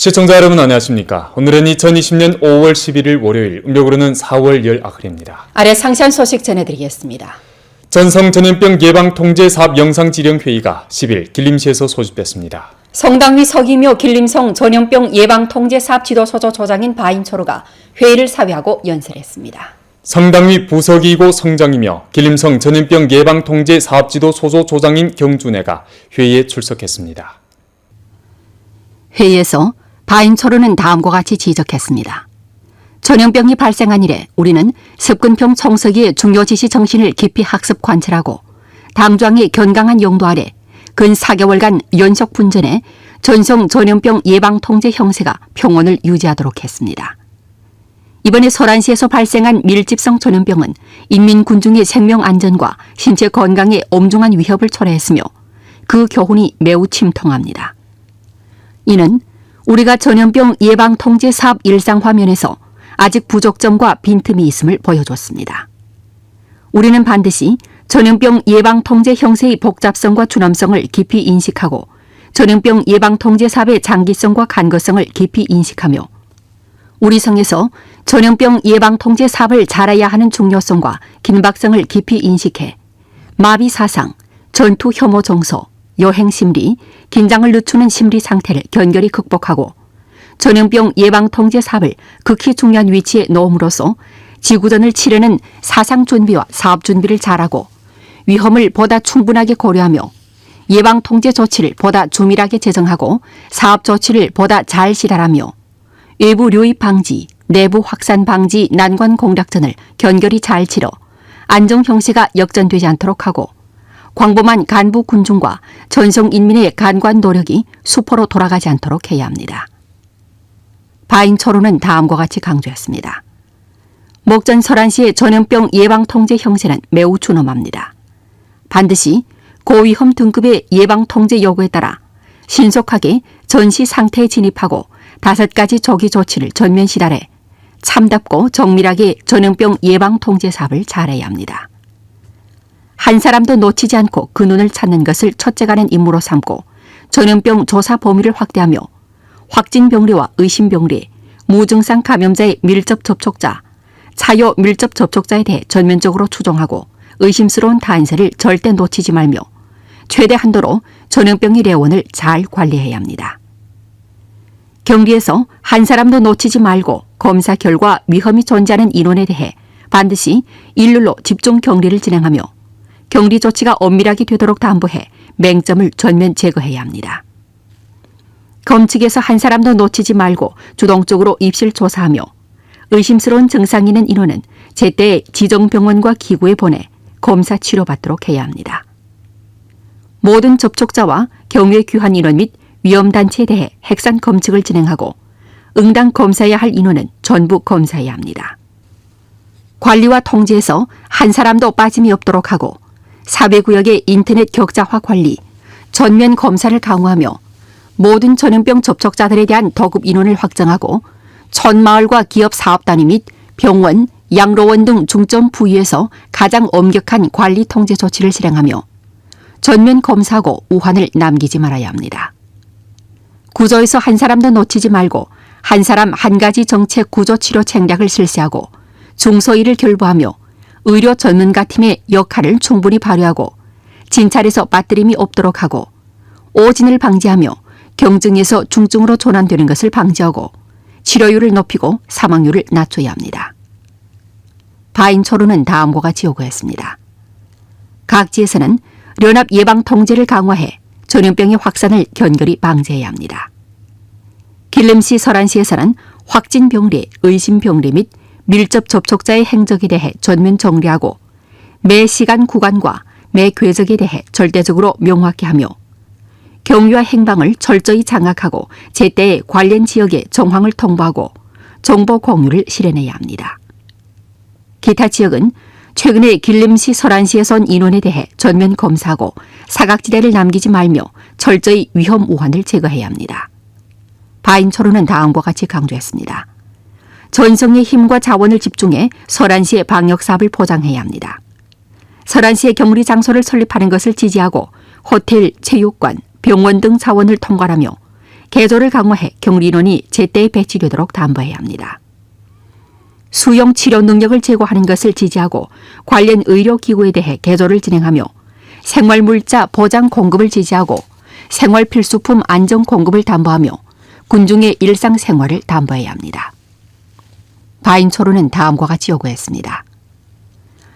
시청자 여러분 안녕하십니까. 오늘은 2020년 5월 11일 월요일, 음력으로는 4월 10아흘입니다. 아래 상세한 소식 전해드리겠습니다. 전성전염병 예방통제사업 영상지령회의가 10일 길림시에서 소집됐습니다. 성당위 서기묘 길림성 전염병 예방통제사업 지도소조 조장인 바인초로가 회의를 사회하고 연설했습니다. 성당위 부서기이고 성장이며 길림성 전염병 예방통제사업지도 소조 조장인 경준애가 회의에 출석했습니다. 회의에서 바인초로는 다음과 같이 지적했습니다. 전염병이 발생한 이래 우리는 습근병 청소기의 중요 지시 정신을 깊이 학습 관찰하고 당주항의 건강한 용도 아래 근 4개월간 연속 분전해 전성 전염병 예방 통제 형세가 평온을 유지하도록 했습니다. 이번에 설안시에서 발생한 밀집성 전염병은 인민 군중의 생명 안전과 신체 건강에 엄중한 위협을 초래했으며 그 교훈이 매우 침통합니다. 이는 우리가 전염병 예방 통제 사업 일상 화면에서 아직 부족점과 빈틈이 있음을 보여줬습니다. 우리는 반드시 전염병 예방 통제 형세의 복잡성과 주남성을 깊이 인식하고 전염병 예방 통제 사업의 장기성과 간거성을 깊이 인식하며 우리 성에서 전염병 예방 통제 사업을 잘해야 하는 중요성과 긴박성을 깊이 인식해 마비 사상, 전투 혐오 정서, 여행 심리, 긴장을 늦추는 심리 상태를 견결히 극복하고 전염병 예방 통제 사업을 극히 중요한 위치에 놓음으로써 지구전을 치르는 사상 준비와 사업 준비를 잘하고 위험을 보다 충분하게 고려하며 예방 통제 조치를 보다 조밀하게 제정하고 사업 조치를 보다 잘 실행하며 외부 유입 방지, 내부 확산 방지 난관 공략전을 견결히 잘 치러 안정 형세가 역전되지 않도록 하고 광범한 간부 군중과 전성 인민의 간관 노력이 수포로 돌아가지 않도록 해야 합니다. 바인초로는 다음과 같이 강조했습니다. 목전 설안시의 전염병 예방 통제 형세는 매우 준엄합니다. 반드시 고위험 등급의 예방 통제 요구에 따라 신속하게 전시 상태에 진입하고 5가지 조기 조치를 전면 실현해 참답고 정밀하게 전염병 예방 통제 사업을 잘해야 합니다. 한 사람도 놓치지 않고 그 눈을 찾는 것을 첫째가는 임무로 삼고 전염병 조사 범위를 확대하며 확진 병리와 의심 병리, 무증상 감염자의 밀접 접촉자, 차요 밀접 접촉자에 대해 전면적으로 추종하고 의심스러운 탄세를 절대 놓치지 말며 최대 한도로 전염병의 례원을 잘 관리해야 합니다. 경리에서 한 사람도 놓치지 말고 검사 결과 위험이 존재하는 인원에 대해 반드시 일률로 집중 격리를 진행하며 격리 조치가 엄밀하게 되도록 담보해 맹점을 전면 제거해야 합니다. 검측에서 한 사람도 놓치지 말고 주동적으로 입실 조사하며 의심스러운 증상이 있는 인원은 제때 지정병원과 기구에 보내 검사 치료받도록 해야 합니다. 모든 접촉자와 경유에 귀한 인원 및 위험단체에 대해 핵산 검측을 진행하고 응당 검사해야 할 인원은 전부 검사해야 합니다. 관리와 통제에서 한 사람도 빠짐이 없도록 하고 사회구역의 인터넷 격자화 관리, 전면 검사를 강화하며 모든 전염병 접촉자들에 대한 도급 인원을 확정하고 촌마을과 기업 사업단위 및 병원, 양로원 등 중점 부위에서 가장 엄격한 관리 통제 조치를 실행하며 전면 검사하고 우환을 남기지 말아야 합니다. 구조에서 한 사람도 놓치지 말고 한 사람 한 가지 정책 구조 치료戦略을 실시하고 중소일을 결부하며 의료 전문가 팀의 역할을 충분히 발휘하고 진찰에서 빠뜨림이 없도록 하고 오진을 방지하며 경증에서 중증으로 전환되는 것을 방지하고 치료율을 높이고 사망률을 낮춰야 합니다. 바인초로는 다음과 같이 요구했습니다. 각지에서는 연합 예방 통제를 강화해 전염병의 확산을 견결히 방지해야 합니다. 길림시 설안시에서는 확진 병리, 의심 병리 및 밀접 접촉자의 행적에 대해 전면 정리하고 매 시간 구간과 매 궤적에 대해 절대적으로 명확히 하며 경위와 행방을 철저히 장악하고 제때에 관련 지역의 정황을 통보하고 정보 공유를 실현해야 합니다. 기타 지역은 최근에 길림시 설안시에서 온 인원에 대해 전면 검사하고 사각지대를 남기지 말며 철저히 위험 우환을 제거해야 합니다. 바인초로는 다음과 같이 강조했습니다. 전성의 힘과 자원을 집중해 설안시의 방역사업을 보장해야 합니다. 설안시의 격리 장소를 설립하는 것을 지지하고 호텔, 체육관, 병원 등 자원을 통괄하며 개조를 강화해 격리인원이 제때 배치되도록 담보해야 합니다. 수용 치료 능력을 제고하는 것을 지지하고 관련 의료기구에 대해 개조를 진행하며 생활물자 보장 공급을 지지하고 생활필수품 안정 공급을 담보하며 군중의 일상생활을 담보해야 합니다. 바인초로는 다음과 같이 요구했습니다.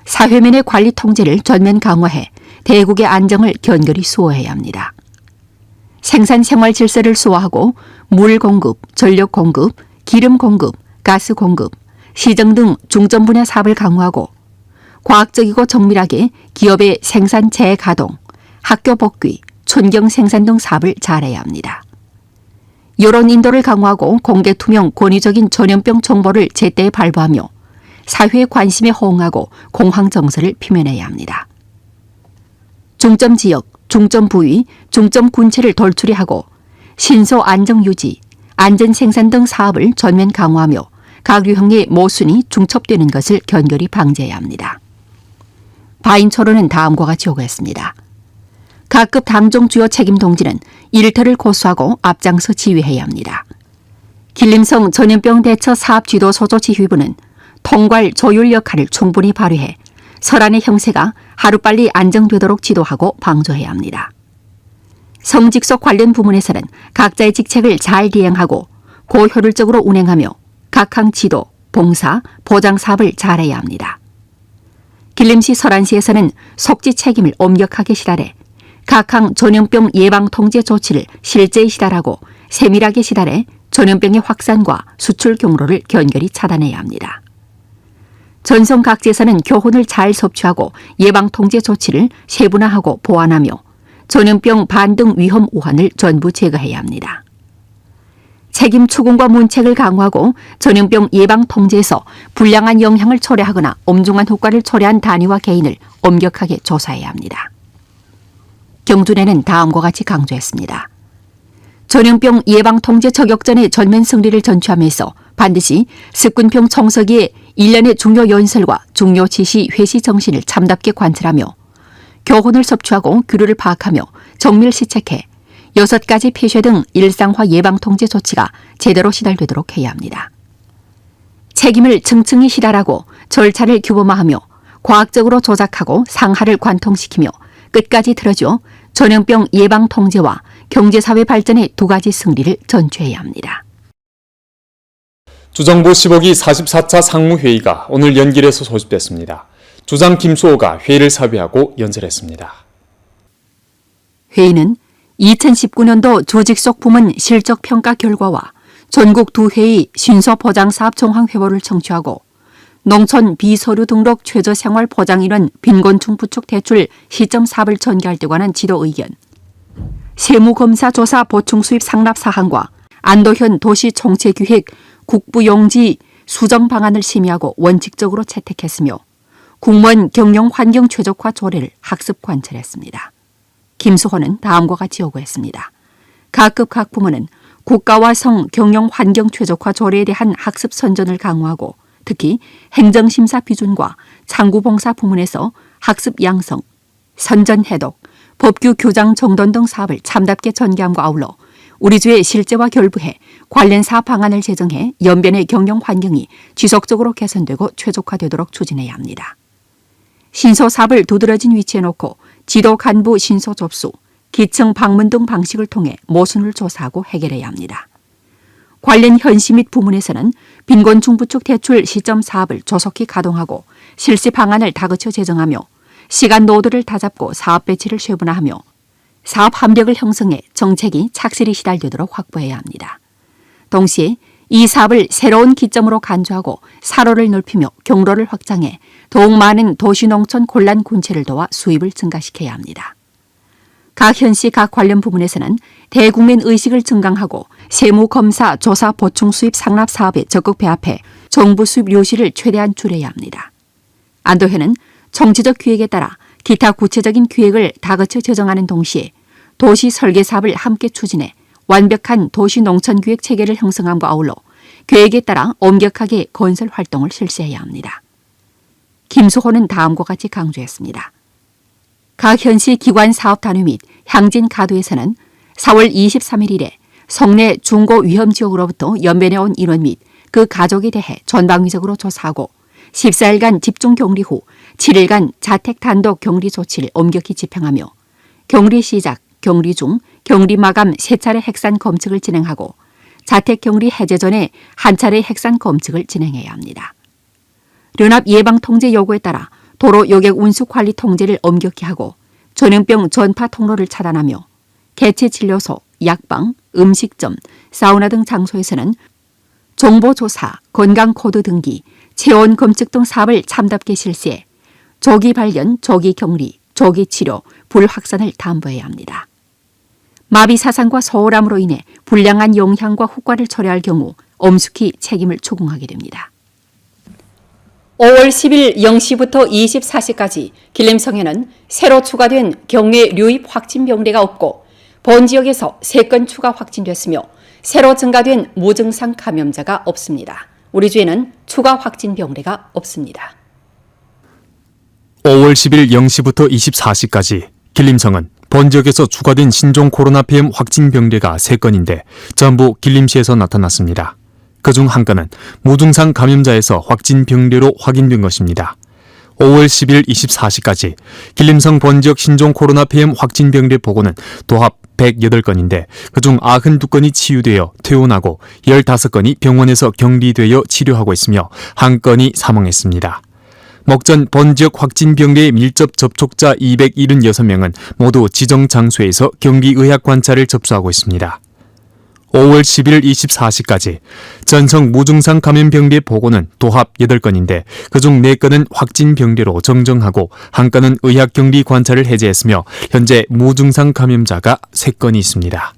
사회면의 관리 통제를 전면 강화해 대국의 안정을 견고히 수호해야 합니다. 생산 생활 질서를 수호하고 물 공급, 전력 공급, 기름 공급, 가스 공급, 시정 등 중점 분야 사업을 강화하고 과학적이고 정밀하게 기업의 생산 재가동, 학교 복귀, 촌경 생산 등 사업을 잘해야 합니다. 여론 인도를 강화하고 공개 투명 권위적인 전염병 정보를 제때 발부하며 사회의 관심에 호응하고 공황 정서를 표면해야 합니다. 중점 지역, 중점 부위, 중점 군체를 돌출하고 신소 안정 유지, 안전 생산 등 사업을 전면 강화하며 각 유형의 모순이 중첩되는 것을 견고히 방지해야 합니다. 바인초로는 다음과 같이 요구했습니다. 각급 당정 주요 책임 동지는 일터를 고수하고 앞장서 지휘해야 합니다. 길림성 전염병 대처 사업 지도 소조 지휘부는 통괄 조율 역할을 충분히 발휘해 설안의 형세가 하루빨리 안정되도록 지도하고 방조해야 합니다. 성직속 관련 부문에서는 각자의 직책을 잘 이행하고 고효율적으로 운행하며 각항 지도, 봉사, 보장 사업을 잘해야 합니다. 길림시 설안시에서는 속지 책임을 엄격하게 시달해 각항 전염병 예방 통제 조치를 실제히 시달하고 세밀하게 시달해 전염병의 확산과 수출 경로를 견고히 차단해야 합니다. 전성 각지에서는 교훈을 잘 섭취하고 예방 통제 조치를 세분화하고 보완하며 전염병 반등 위험 우환을 전부 제거해야 합니다. 책임 추궁과 문책을 강화하고 전염병 예방 통제에서 불량한 영향을 초래하거나 엄중한 효과를 초래한 단위와 개인을 엄격하게 조사해야 합니다. 경준에는 다음과 같이 강조했습니다. 전염병 예방 통제 저격전의 전면 승리를 전취하면서 반드시 습군평 청소기의 1년의 중요 연설과 중요 지시 회시 정신을 참답게 관찰하며 교훈을 섭취하고 규류를 파악하며 정밀 시책해 6가지 폐쇄 등 일상화 예방 통제 조치가 제대로 시달되도록 해야 합니다. 책임을 층층이 시달하고 절차를 규범화하며 과학적으로 조작하고 상하를 관통시키며 끝까지 들어줘 전염병 예방 통제와 경제사회 발전의 2가지 승리를 전취해야 합니다. 주정부 15기 44차 상무회의가 오늘 연길해서 소집됐습니다. 주장 김수호가 회의를 사회하고 연설했습니다. 회의는 2019년도 조직속 부문 실적 평가 결과와 전국 2회의 신소보장사업 정황 회보를 청취하고 농촌 비서류 등록 최저생활 보장인원 빈곤층 부축 대출 시점 사업을 전개할 때 관한 지도 의견, 세무검사 조사 보충 수입 상납 사항과 안도현 도시총체기획 국부용지 수정 방안을 심의하고 원칙적으로 채택했으며 공무원 경영 환경 최적화 조례를 학습 관찰했습니다. 김수호는 다음과 같이 요구했습니다. 각급 각 부문은 국가와 성 경영 환경 최적화 조례에 대한 학습 선전을 강화하고 특히 행정심사 비준과 창구봉사 부문에서 학습 양성, 선전 해독, 법규 교장 정돈 등 사업을 참답게 전개함과 아울러 우리 주의 실제와 결부해 관련 사업 방안을 제정해 연변의 경영 환경이 지속적으로 개선되고 최적화되도록 추진해야 합니다. 신소 사업을 두드러진 위치에 놓고 지도 간부 신소 접수, 기층 방문 등 방식을 통해 모순을 조사하고 해결해야 합니다. 관련 현시 및 부문에서는 빈곤층 부축 대출 시점 사업을 조속히 가동하고 실시 방안을 다그쳐 제정하며 시간 노드를 다잡고 사업 배치를 세분화하며 사업 합력을 형성해 정책이 착실히 시달되도록 확보해야 합니다. 동시에 이 사업을 새로운 기점으로 간주하고 사로를 넓히며 경로를 확장해 더욱 많은 도시농촌 곤란 군체를 도와 수입을 증가시켜야 합니다. 각 현시 각 관련 부문에서는 대국민 의식을 증강하고 세무검사 조사 보충 수입 상납 사업에 적극 배합해 정부 수입 요실을 최대한 줄여야 합니다. 안도현은 정치적 기획에 따라 기타 구체적인 기획을 다그쳐 제정하는 동시에 도시 설계 사업을 함께 추진해 완벽한 도시 농촌 기획 체계를 형성함과 아울러 계획에 따라 엄격하게 건설 활동을 실시해야 합니다. 김수호는 다음과 같이 강조했습니다. 각 현시 기관 사업 단위 및 향진 가도에서는 4월 23일 이래 성내 중고 위험 지역으로부터 연변해 온 인원 및 그 가족에 대해 전방위적으로 조사하고 14일간 집중 격리 후 7일간 자택 단독 격리 조치를 엄격히 집행하며 격리 시작, 격리 중, 격리 마감 3차례 핵산 검측을 진행하고 자택 격리 해제 전에 한 차례 핵산 검측을 진행해야 합니다. 연합 예방 통제 요구에 따라 도로 여객 운수 관리 통제를 엄격히 하고 전염병 전파 통로를 차단하며 개체 진료소, 약방, 음식점, 사우나 등 장소에서는 정보조사, 건강코드 등기, 체온 검측 등 사업을 참답게 실시해 조기 발견, 조기 격리, 조기 치료, 불확산을 담보해야 합니다. 마비 사상과 소홀함으로 인해 불량한 영향과 후과를 초래할 경우 엄숙히 책임을 추궁하게 됩니다. 5월 10일 0시부터 24시까지 길림성에는 새로 추가된 경외 류입 확진 병례가 없고 본 지역에서 3건 추가 확진됐으며 새로 증가된 무증상 감염자가 없습니다. 우리 주에는 추가 확진 병례가 없습니다. 5월 10일 0시부터 24시까지 길림성은 본 지역에서 추가된 신종 코로나 폐렴 확진 병례가 3건인데 전부 길림시에서 나타났습니다. 그중 한 건은 무증상 감염자에서 확진 병례로 확인된 것입니다. 5월 10일 24시까지 길림성 본지역 신종 코로나 폐렴 확진 병례 보고는 도합 108건인데 그중 92건이 치유되어 퇴원하고 15건이 병원에서 격리되어 치료하고 있으며 1건이 사망했습니다. 먹전 본지역 확진 병례의 밀접 접촉자 276명은 모두 지정 장소에서 격리의학 관찰을 접수하고 있습니다. 5월 11일 24시까지 전성 무증상 감염 병례 보고는 도합 8건인데 그중 4건은 확진 병례로 정정하고 1건은 의학 격리 관찰을 해제했으며 현재 무증상 감염자가 3건이 있습니다.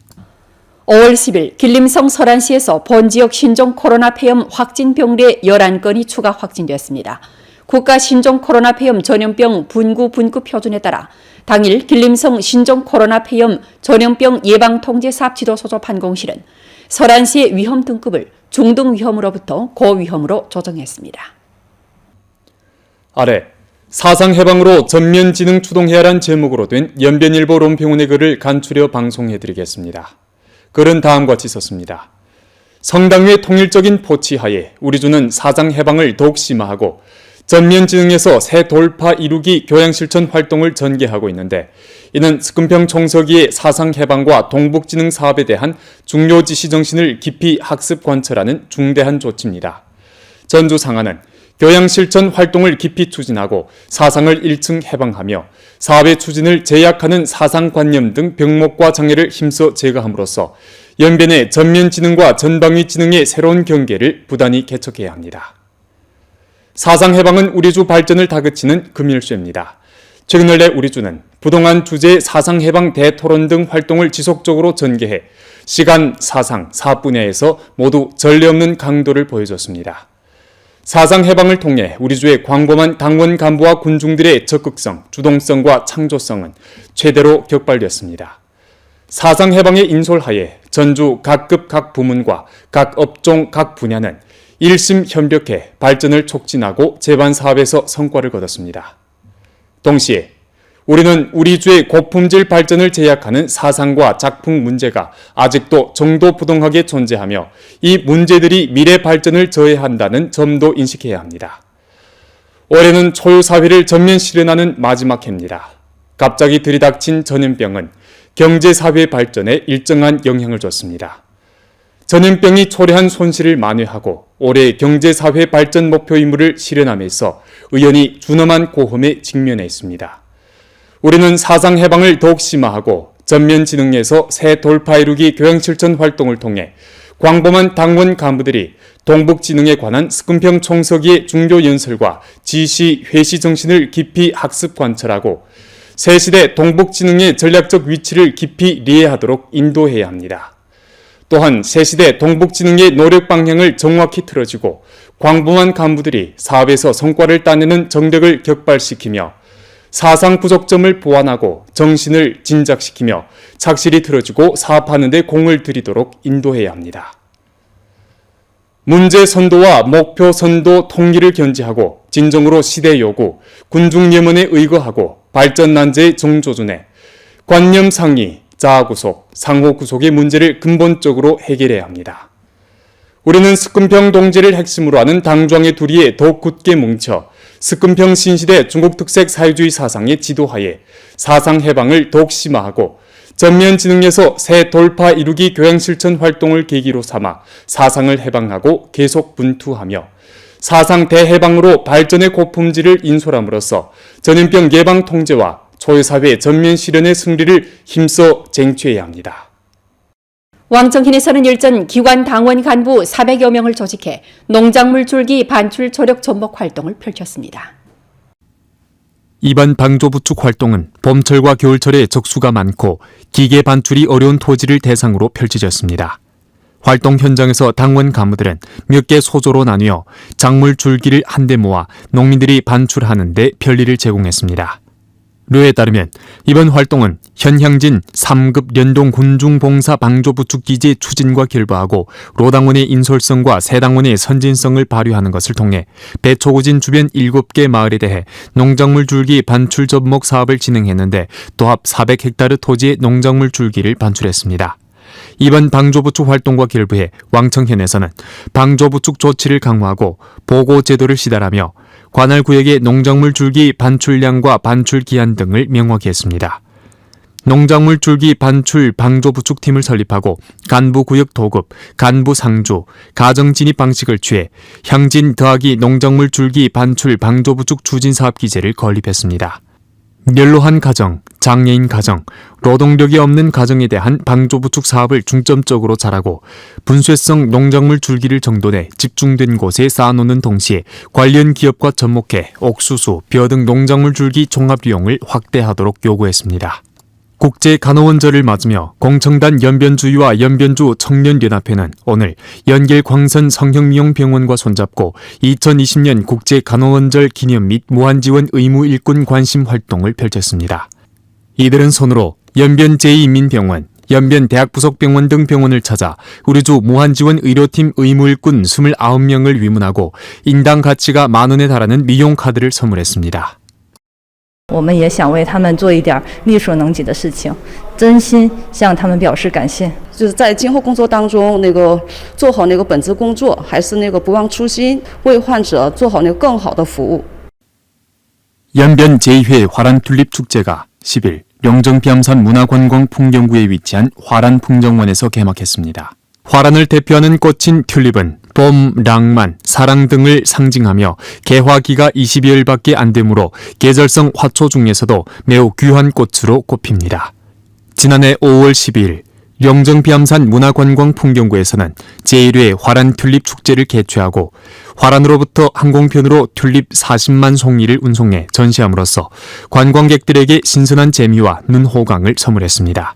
5월 10일 길림성 설안시에서 본지역 신종 코로나 폐렴 확진 병례 11건이 추가 확진됐습니다. 국가 신종 코로나 폐렴 전염병 분구 표준에 따라 당일 길림성 신종 코로나 폐렴 전염병 예방 통제 사업 지도소조 판공실은 설안시의 위험 등급을 중등 위험으로부터 고위험으로 조정했습니다. 아래 사상 해방으로 전면 지능 추동해야란 제목으로 된 연변일보 론평원의 글을 간추려 방송해드리겠습니다. 글은 다음과 같이 썼습니다. 성당의 통일적인 포치하에 우리 주는 사상 해방을 더욱 심화하고 전면지능에서 새 돌파 이루기 교양실천 활동을 전개하고 있는데 이는 스금평 총서기의 사상해방과 동북지능 사업에 대한 중요 지시 정신을 깊이 학습 관철하는 중대한 조치입니다. 전주 상하는 교양실천 활동을 깊이 추진하고 사상을 1층 해방하며 사업의 추진을 제약하는 사상관념 등 병목과 장애를 힘써 제거함으로써 연변의 전면지능과 전방위지능의 새로운 경계를 부단히 개척해야 합니다. 사상해방은 우리주 발전을 다그치는 금일수입니다. 최근을 내 우리주는 부동안 주제 사상해방 대토론 등 활동을 지속적으로 전개해 시간, 사상, 사업 분야에서 모두 전례 없는 강도를 보여줬습니다. 사상해방을 통해 우리주의 광범한 당원 간부와 군중들의 적극성, 주동성과 창조성은 최대로 격발됐습니다. 사상해방의 인솔하에 전주 각급 각 부문과 각 업종 각 분야는 일심협력해 발전을 촉진하고 제반 사업에서 성과를 거뒀습니다. 동시에 우리는 우리 주의 고품질 발전을 제약하는 사상과 작품 문제가 아직도 정도부동하게 존재하며 이 문제들이 미래 발전을 저해한다는 점도 인식해야 합니다. 올해는 초유사회를 전면 실현하는 마지막 해입니다. 갑자기 들이닥친 전염병은 경제사회 발전에 일정한 영향을 줬습니다. 전염병이 초래한 손실을 만회하고 올해 경제사회 발전 목표 임무를 실현함에서 의원이 준엄한 고험에 직면해 있습니다. 우리는 사상해방을 더욱 심화하고 전면지능에서 새 돌파 이루기 교양실천 활동을 통해 광범한 당원 간부들이 동북지능에 관한 스금평 총서기의 중요 연설과 지시, 회시 정신을 깊이 학습 관철하고 새 시대 동북지능의 전략적 위치를 깊이 이해하도록 인도해야 합니다. 또한 새시대 동북지능의 노력 방향을 정확히 틀어주고 광범한 간부들이 사업에서 성과를 따내는 정력을 격발시키며 사상 부족점을 보완하고 정신을 진작시키며 착실히 틀어주고 사업하는 데 공을 들이도록 인도해야 합니다. 문제 선도와 목표 선도 통일을 견지하고 진정으로 시대 요구, 군중 예문에 의거하고 발전 난제의 정조준에 관념 상의, 자아구속, 상호구속의 문제를 근본적으로 해결해야 합니다. 우리는 스쿰평 동지를 핵심으로 하는 당중앙의 두리에 더욱 굳게 뭉쳐 스쿰평 신시대 중국 특색 사회주의 사상의 지도하에 사상 해방을 더욱 심화하고 전면 진흥에서 새 돌파 이루기 교양 실천 활동을 계기로 삼아 사상을 해방하고 계속 분투하며 사상 대해방으로 발전의 고품질을 인솔함으로써 전염병 예방 통제와 초유사회 전면 실현의 승리를 힘써 쟁취해야 합니다. 왕청현에서는 일전 기관 당원 간부 400여 명을 조직해 농작물 줄기 반출 조력 전목 활동을 펼쳤습니다. 이번 방조부축 활동은 봄철과 겨울철에 적수가 많고 기계 반출이 어려운 토지를 대상으로 펼쳐졌습니다. 활동 현장에서 당원 간부들은 몇 개 소조로 나뉘어 작물 줄기를 한데 모아 농민들이 반출하는 데 편리를 제공했습니다. 류에 따르면 이번 활동은 현향진 3급 연동 군중봉사 방조부축기제 추진과 결부하고 로당원의 인솔성과 새당원의 선진성을 발휘하는 것을 통해 배초구진 주변 7개 마을에 대해 농작물 줄기 반출 접목 사업을 진행했는데 도합 400헥타르 토지의 농작물 줄기를 반출했습니다. 이번 방조부축 활동과 결부해 왕청현에서는 방조부축 조치를 강화하고 보고 제도를 시달하며 관할 구역의 농작물 줄기 반출량과 반출 기한 등을 명확히 했습니다. 농작물 줄기 반출 방조부축팀을 설립하고 간부 구역 도급, 간부 상주, 가정 진입 방식을 취해 향진 더하기 농작물 줄기 반출 방조부축 추진 사업 기제를 건립했습니다. 연로한 가정, 장애인 가정, 노동력이 없는 가정에 대한 방조부축 사업을 중점적으로 잘하고 분쇄성 농작물 줄기를 정돈해 집중된 곳에 쌓아놓는 동시에 관련 기업과 접목해 옥수수, 벼 등 농작물 줄기 종합 이용을 확대하도록 요구했습니다. 국제간호원절을 맞으며 공청단 연변주의와 연변주 청년연합회는 오늘 연길광선 성형미용병원과 손잡고 2020년 국제간호원절 기념 및 무한지원 의무 일꾼 관심 활동을 펼쳤습니다. 이들은 손으로 연변 제2인민병원, 연변 대학부속병원 등 병원을 찾아 우리주 무한지원 의료팀 의무일꾼 29명을 위문하고 인당 가치가 10,000원에 달하는 미용카드를 선물했습니다. 我们也想为他们做一点力所能及的事情，真心向他们表示感谢。就是在今后工作当中，做好本职工作，还是不忘初心，为患者做好更好的服务。 연변 제2회 화란 튤립 축제가 10일 영정비암산 문화관광풍경구에 위치한 화란 풍정원에서 개막했습니다. 화란을 대표하는 꽃인 튤립은 봄, 낭만, 사랑 등을 상징하며 개화기가 20여일밖에 안 되므로 계절성 화초 중에서도 매우 귀한 꽃으로 꼽힙니다. 지난해 5월 12일 영정비암산 문화관광풍경구에서는 제1회 화란 튤립 축제를 개최하고 화란으로부터 항공편으로 튤립 40만 송이를 운송해 전시함으로써 관광객들에게 신선한 재미와 눈호강을 선물했습니다.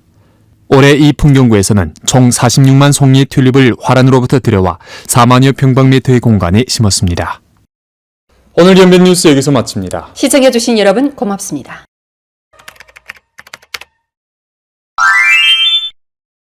올해 이 풍경구에서는 총 46만 송이의 튤립을 화란으로부터 들여와 4만여 평방미터의 공간에 심었습니다. 오늘 연변 뉴스 여기서 마칩니다. 시청해주신 여러분 고맙습니다.